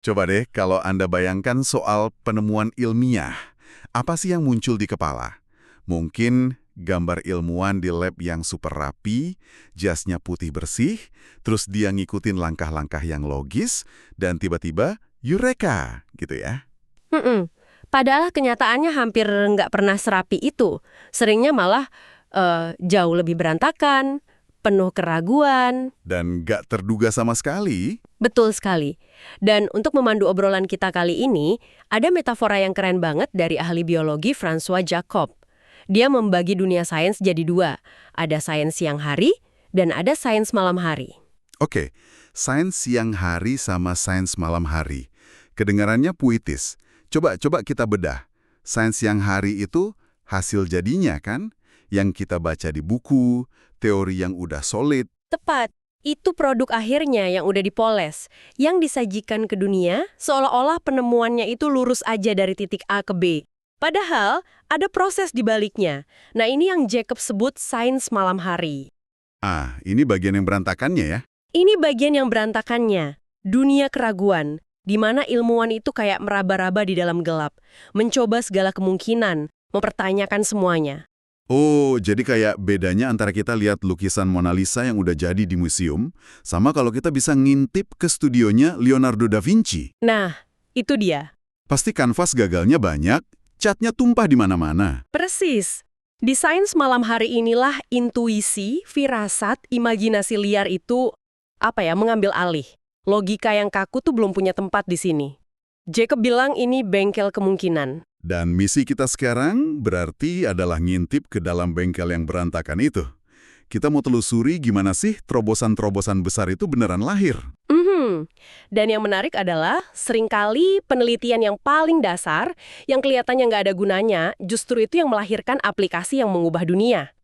Coba deh kalau Anda bayangkan soal penemuan ilmiah, apa sih yang muncul di kepala? Mungkin gambar ilmuwan di lab yang super rapi, jasnya putih bersih, terus dia ngikutin langkah-langkah yang logis, dan tiba-tiba, eureka, gitu ya. Mm-mm. Padahal kenyataannya hampir nggak pernah serapi itu. Seringnya malah jauh lebih berantakan, penuh keraguan. Dan gak terduga sama sekali. Betul sekali. Dan untuk memandu obrolan kita kali ini, ada metafora yang keren banget dari ahli biologi François Jacob. Dia membagi dunia sains jadi dua. Ada sains siang hari dan ada sains malam hari. Oke, sains siang hari sama sains malam hari. Kedengarannya puitis. Coba kita bedah. Sains siang hari itu hasil jadinya kan? Yang kita baca di buku, teori yang udah solid. Tepat. Itu produk akhirnya yang udah dipoles, yang disajikan ke dunia seolah-olah penemuannya itu lurus aja dari titik A ke B. Padahal ada proses di baliknya. Nah ini yang Jacob sebut sains malam hari. Ah, ini bagian yang berantakannya ya. Ini bagian yang berantakannya. Dunia keraguan, di mana ilmuwan itu kayak meraba-raba di dalam gelap, mencoba segala kemungkinan, mempertanyakan semuanya. Oh, jadi kayak bedanya antara kita lihat lukisan Mona Lisa yang udah jadi di museum, sama kalau kita bisa ngintip ke studionya Leonardo da Vinci. Nah, itu dia. Pasti kanvas gagalnya banyak, catnya tumpah di mana-mana. Persis. Di sains malam hari inilah intuisi, firasat, imajinasi liar itu, mengambil alih. Logika yang kaku tuh belum punya tempat di sini. Jacob bilang ini bengkel kemungkinan. Dan misi kita sekarang berarti adalah ngintip ke dalam bengkel yang berantakan itu. Kita mau telusuri gimana sih terobosan-terobosan besar itu beneran lahir. Dan yang menarik adalah seringkali penelitian yang paling dasar, yang kelihatannya nggak ada gunanya, justru itu yang melahirkan aplikasi yang mengubah dunia.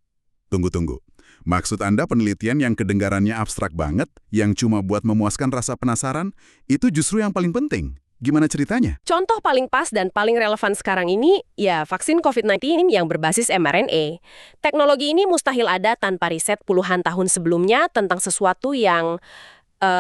Tunggu. Maksud Anda penelitian yang kedengarannya abstrak banget, yang cuma buat memuaskan rasa penasaran, itu justru yang paling penting. Gimana ceritanya? Contoh paling pas dan paling relevan sekarang ini, ya vaksin COVID-19 yang berbasis mRNA. Teknologi ini mustahil ada tanpa riset puluhan tahun sebelumnya tentang sesuatu yang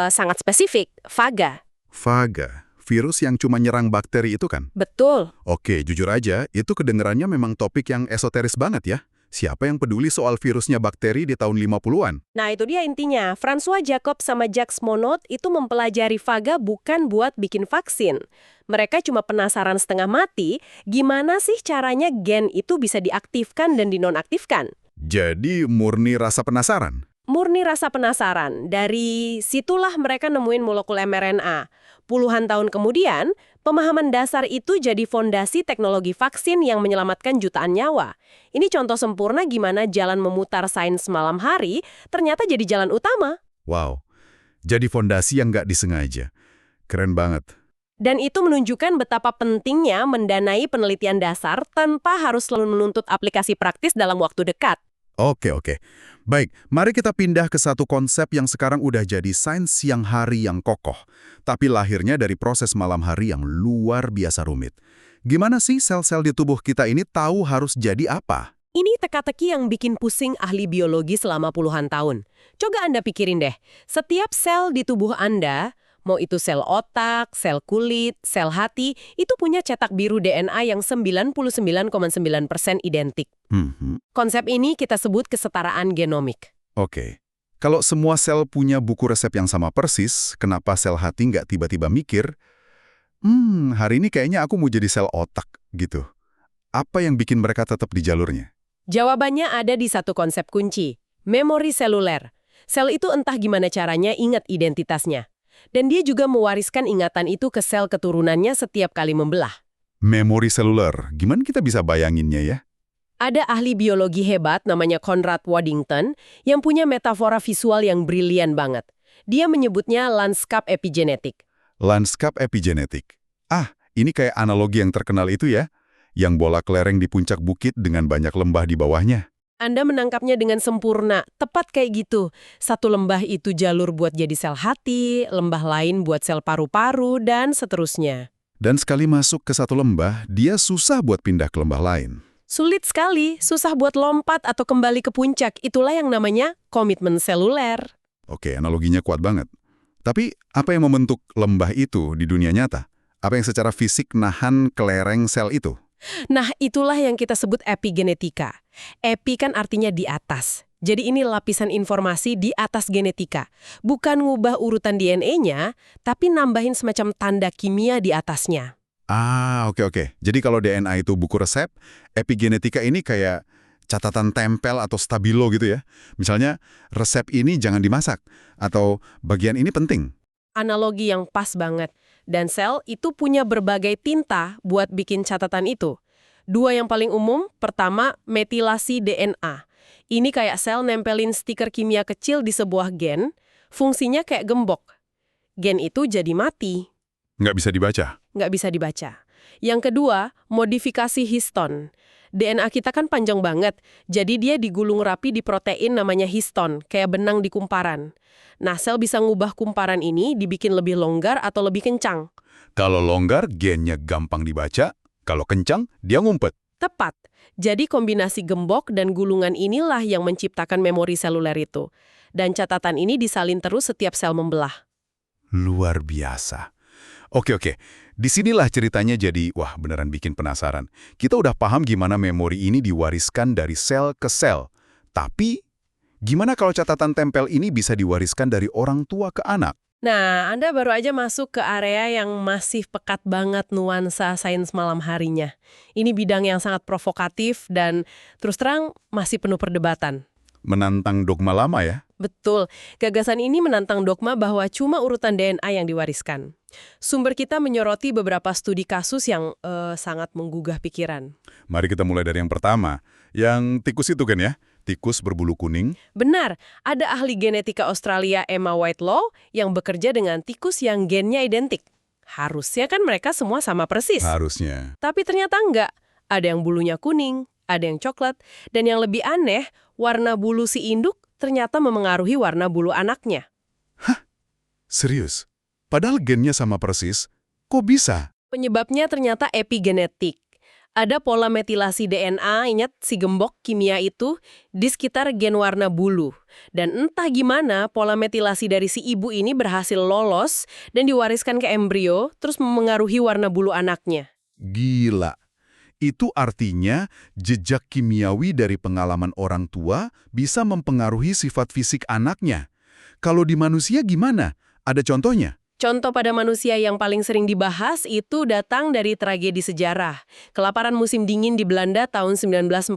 sangat spesifik, faga. Faga, virus yang cuma nyerang bakteri itu kan? Betul. Oke, jujur aja, itu kedengarannya memang topik yang esoteris banget ya. Siapa yang peduli soal virusnya bakteri di tahun 50-an? Nah itu dia intinya, François Jacob sama Jacques Monod itu mempelajari faga bukan buat bikin vaksin. Mereka cuma penasaran setengah mati, gimana sih caranya gen itu bisa diaktifkan dan dinonaktifkan. Jadi murni rasa penasaran? Murni rasa penasaran. Dari situlah mereka nemuin molekul mRNA. Puluhan tahun kemudian, pemahaman dasar itu jadi fondasi teknologi vaksin yang menyelamatkan jutaan nyawa. Ini contoh sempurna gimana jalan memutar sains malam hari ternyata jadi jalan utama. Wow, jadi fondasi yang nggak disengaja. Keren banget. Dan itu menunjukkan betapa pentingnya mendanai penelitian dasar tanpa harus selalu menuntut aplikasi praktis dalam waktu dekat. Oke. Baik, mari kita pindah ke satu konsep yang sekarang udah jadi sains siang hari yang kokoh, tapi lahirnya dari proses malam hari yang luar biasa rumit. Gimana sih sel-sel di tubuh kita ini tahu harus jadi apa? Ini teka-teki yang bikin pusing ahli biologi selama puluhan tahun. Coba Anda pikirin deh, setiap sel di tubuh Anda, mau itu sel otak, sel kulit, sel hati, itu punya cetak biru DNA yang 99,9% identik. Konsep ini kita sebut kesetaraan genomik. Oke. Kalau semua sel punya buku resep yang sama persis, kenapa sel hati nggak tiba-tiba mikir, hari ini kayaknya aku mau jadi sel otak, gitu. Apa yang bikin mereka tetap di jalurnya? Jawabannya ada di satu konsep kunci, memori seluler. Sel itu entah gimana caranya ingat identitasnya. Dan dia juga mewariskan ingatan itu ke sel keturunannya setiap kali membelah. Memori seluler, gimana kita bisa bayanginnya ya? Ada ahli biologi hebat namanya Conrad Waddington yang punya metafora visual yang brilian banget. Dia menyebutnya lanskap epigenetik. Lanskap epigenetik. Ini kayak analogi yang terkenal itu ya, yang bola kelereng di puncak bukit dengan banyak lembah di bawahnya. Anda menangkapnya dengan sempurna, tepat kayak gitu. Satu lembah itu jalur buat jadi sel hati, lembah lain buat sel paru-paru, dan seterusnya. Dan sekali masuk ke satu lembah, dia susah buat pindah ke lembah lain. Sulit sekali, susah buat lompat atau kembali ke puncak. Itulah yang namanya komitmen seluler. Oke, analoginya kuat banget. Tapi apa yang membentuk lembah itu di dunia nyata? Apa yang secara fisik nahan kelereng sel itu? Nah, itulah yang kita sebut epigenetika. Epi kan artinya di atas. Jadi ini lapisan informasi di atas genetika. Bukan ngubah urutan DNA-nya, tapi nambahin semacam tanda kimia di atasnya. Ah, oke. Jadi kalau DNA itu buku resep, epigenetika ini kayak catatan tempel atau stabilo gitu ya. Misalnya, resep ini jangan dimasak, atau bagian ini penting. Analogi yang pas banget. Dan sel itu punya berbagai tinta buat bikin catatan itu. Dua yang paling umum, pertama metilasi DNA. Ini kayak sel nempelin stiker kimia kecil di sebuah gen, fungsinya kayak gembok. Gen itu jadi mati. Nggak bisa dibaca. Nggak bisa dibaca. Yang kedua, modifikasi histon. DNA kita kan panjang banget, jadi dia digulung rapi di protein namanya histon, kayak benang di kumparan. Nah, sel bisa ngubah kumparan ini dibikin lebih longgar atau lebih kencang. Kalau longgar, gennya gampang dibaca. Kalau kencang, dia ngumpet. Tepat. Jadi kombinasi gembok dan gulungan inilah yang menciptakan memori seluler itu. Dan catatan ini disalin terus setiap sel membelah. Luar biasa. Oke. Disinilah ceritanya jadi, wah beneran bikin penasaran. Kita udah paham gimana memori ini diwariskan dari sel ke sel. Tapi, gimana kalau catatan tempel ini bisa diwariskan dari orang tua ke anak? Nah, Anda baru aja masuk ke area yang masih pekat banget nuansa sains malam harinya. Ini bidang yang sangat provokatif dan terus terang masih penuh perdebatan. Menantang dogma lama ya? Betul, gagasan ini menantang dogma bahwa cuma urutan DNA yang diwariskan. Sumber kita menyoroti beberapa studi kasus yang sangat menggugah pikiran. Mari kita mulai dari yang pertama. Yang tikus itu kan ya? Tikus berbulu kuning. Benar, ada ahli genetika Australia Emma Whitelaw yang bekerja dengan tikus yang gennya identik. Harusnya kan mereka semua sama persis. Harusnya. Tapi ternyata enggak. Ada yang bulunya kuning, ada yang coklat, dan yang lebih aneh, warna bulu si induk ternyata memengaruhi warna bulu anaknya. Serius? Padahal gennya sama persis, kok bisa? Penyebabnya ternyata epigenetik. Ada pola metilasi DNA, ingat si gembok kimia itu, di sekitar gen warna bulu. Dan entah gimana pola metilasi dari si ibu ini berhasil lolos dan diwariskan ke embrio, terus memengaruhi warna bulu anaknya. Gila. Itu artinya jejak kimiawi dari pengalaman orang tua bisa mempengaruhi sifat fisik anaknya. Kalau di manusia gimana? Ada contohnya? Contoh pada manusia yang paling sering dibahas itu datang dari tragedi sejarah. Kelaparan musim dingin di Belanda tahun 1944-45.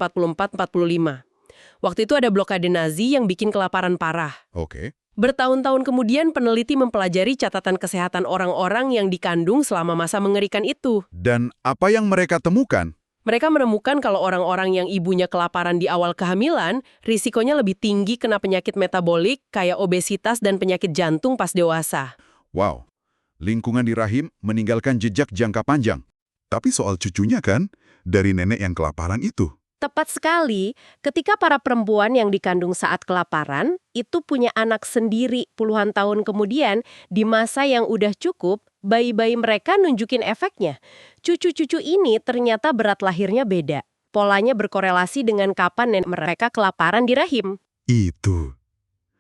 Waktu itu ada blokade Nazi yang bikin kelaparan parah. Oke. Bertahun-tahun kemudian peneliti mempelajari catatan kesehatan orang-orang yang dikandung selama masa mengerikan itu. Dan apa yang mereka temukan? Mereka menemukan kalau orang-orang yang ibunya kelaparan di awal kehamilan, risikonya lebih tinggi kena penyakit metabolik kayak obesitas dan penyakit jantung pas dewasa. Wow, lingkungan di rahim meninggalkan jejak jangka panjang. Tapi soal cucunya kan, dari nenek yang kelaparan itu. Tepat sekali, ketika para perempuan yang dikandung saat kelaparan, itu punya anak sendiri puluhan tahun kemudian, di masa yang udah cukup, bayi-bayi mereka nunjukin efeknya. Cucu-cucu ini ternyata berat lahirnya beda. Polanya berkorelasi dengan kapan nenek mereka kelaparan di rahim. Itu.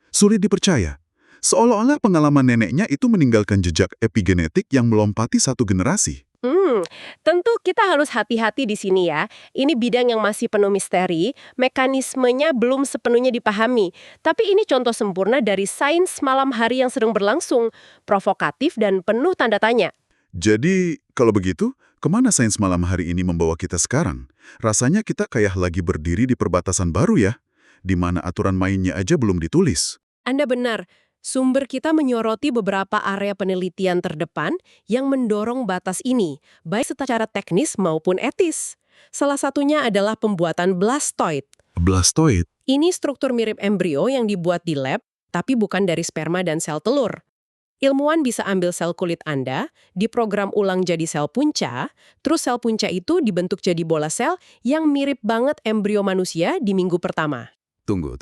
Sulit dipercaya. Seolah-olah pengalaman neneknya itu meninggalkan jejak epigenetik yang melompati satu generasi. Tentu kita harus hati-hati di sini ya. Ini bidang yang masih penuh misteri, mekanismenya belum sepenuhnya dipahami. Tapi ini contoh sempurna dari sains malam hari yang sedang berlangsung, provokatif dan penuh tanda tanya. Jadi, kalau begitu, kemana sains malam hari ini membawa kita sekarang? Rasanya kita kayak lagi berdiri di perbatasan baru ya, di mana aturan mainnya aja belum ditulis. Anda benar. Sumber kita menyoroti beberapa area penelitian terdepan yang mendorong batas ini, baik secara teknis maupun etis. Salah satunya adalah pembuatan blastoid. Blastoid? Ini struktur mirip embrio yang dibuat di lab, tapi bukan dari sperma dan sel telur. Ilmuwan bisa ambil sel kulit Anda, diprogram ulang jadi sel punca, terus sel punca itu dibentuk jadi bola sel yang mirip banget embrio manusia di minggu pertama. Tunggu.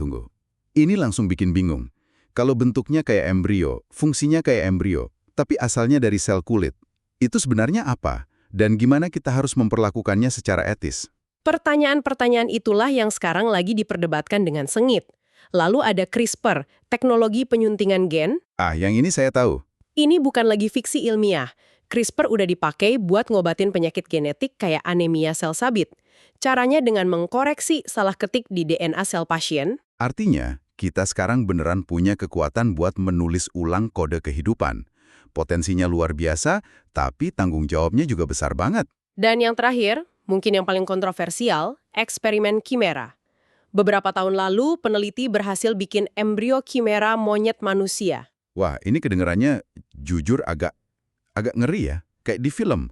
Ini langsung bikin bingung. Kalau bentuknya kayak embrio, fungsinya kayak embrio, tapi asalnya dari sel kulit, itu sebenarnya apa? Dan gimana kita harus memperlakukannya secara etis? Pertanyaan-pertanyaan itulah yang sekarang lagi diperdebatkan dengan sengit. Lalu ada CRISPR, teknologi penyuntingan gen. Yang ini saya tahu. Ini bukan lagi fiksi ilmiah. CRISPR udah dipakai buat ngobatin penyakit genetik kayak anemia sel sabit. Caranya dengan mengkoreksi salah ketik di DNA sel pasien. Artinya, kita sekarang beneran punya kekuatan buat menulis ulang kode kehidupan. Potensinya luar biasa, tapi tanggung jawabnya juga besar banget. Dan yang terakhir, mungkin yang paling kontroversial, eksperimen Chimera. Beberapa tahun lalu, peneliti berhasil bikin embrio Chimera monyet manusia. Wah, ini kedengarannya jujur agak ngeri ya, kayak di film.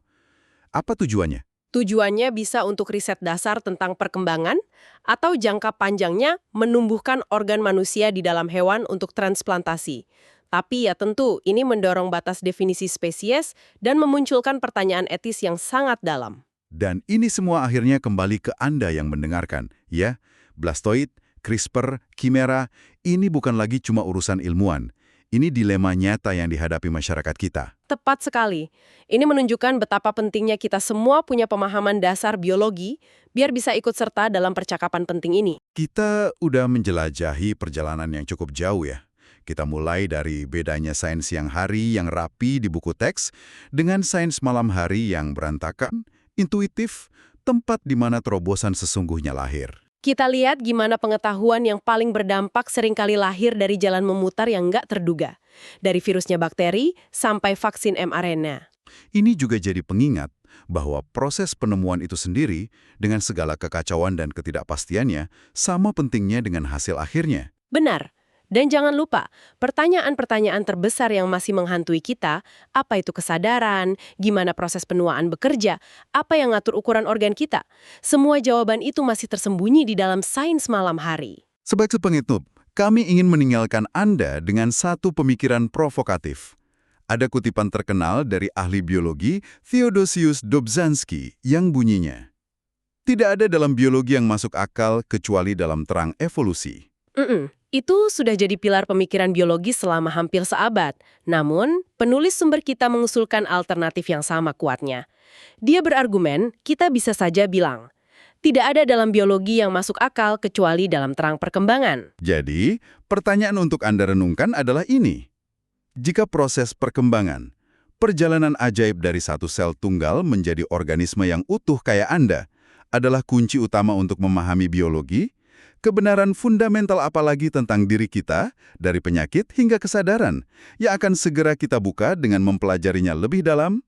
Apa tujuannya? Tujuannya bisa untuk riset dasar tentang perkembangan, atau jangka panjangnya menumbuhkan organ manusia di dalam hewan untuk transplantasi. Tapi ya tentu, ini mendorong batas definisi spesies dan memunculkan pertanyaan etis yang sangat dalam. Dan ini semua akhirnya kembali ke Anda yang mendengarkan, ya. Blastoid, CRISPR, Chimera, ini bukan lagi cuma urusan ilmuwan. Ini dilema nyata yang dihadapi masyarakat kita. Tepat sekali. Ini menunjukkan betapa pentingnya kita semua punya pemahaman dasar biologi biar bisa ikut serta dalam percakapan penting ini. Kita udah menjelajahi perjalanan yang cukup jauh ya. Kita mulai dari bedanya sains siang hari yang rapi di buku teks dengan sains malam hari yang berantakan, intuitif, tempat di mana terobosan sesungguhnya lahir. Kita lihat gimana pengetahuan yang paling berdampak seringkali lahir dari jalan memutar yang nggak terduga. Dari virusnya bakteri sampai vaksin mRNA. Ini juga jadi pengingat bahwa proses penemuan itu sendiri dengan segala kekacauan dan ketidakpastiannya sama pentingnya dengan hasil akhirnya. Benar. Dan jangan lupa, pertanyaan-pertanyaan terbesar yang masih menghantui kita, apa itu kesadaran, gimana proses penuaan bekerja, apa yang ngatur ukuran organ kita, semua jawaban itu masih tersembunyi di dalam sains malam hari. Sebagai penutup, kami ingin meninggalkan Anda dengan satu pemikiran provokatif. Ada kutipan terkenal dari ahli biologi Theodosius Dobzhansky yang bunyinya, "Tidak ada dalam biologi yang masuk akal kecuali dalam terang evolusi." Itu sudah jadi pilar pemikiran biologi selama hampir seabad. Namun, penulis sumber kita mengusulkan alternatif yang sama kuatnya. Dia berargumen, kita bisa saja bilang, tidak ada dalam biologi yang masuk akal kecuali dalam terang perkembangan. Jadi, pertanyaan untuk Anda renungkan adalah ini. Jika proses perkembangan, perjalanan ajaib dari satu sel tunggal menjadi organisme yang utuh kayak Anda, adalah kunci utama untuk memahami biologi, kebenaran fundamental apalagi tentang diri kita, dari penyakit hingga kesadaran, yang akan segera kita buka dengan mempelajarinya lebih dalam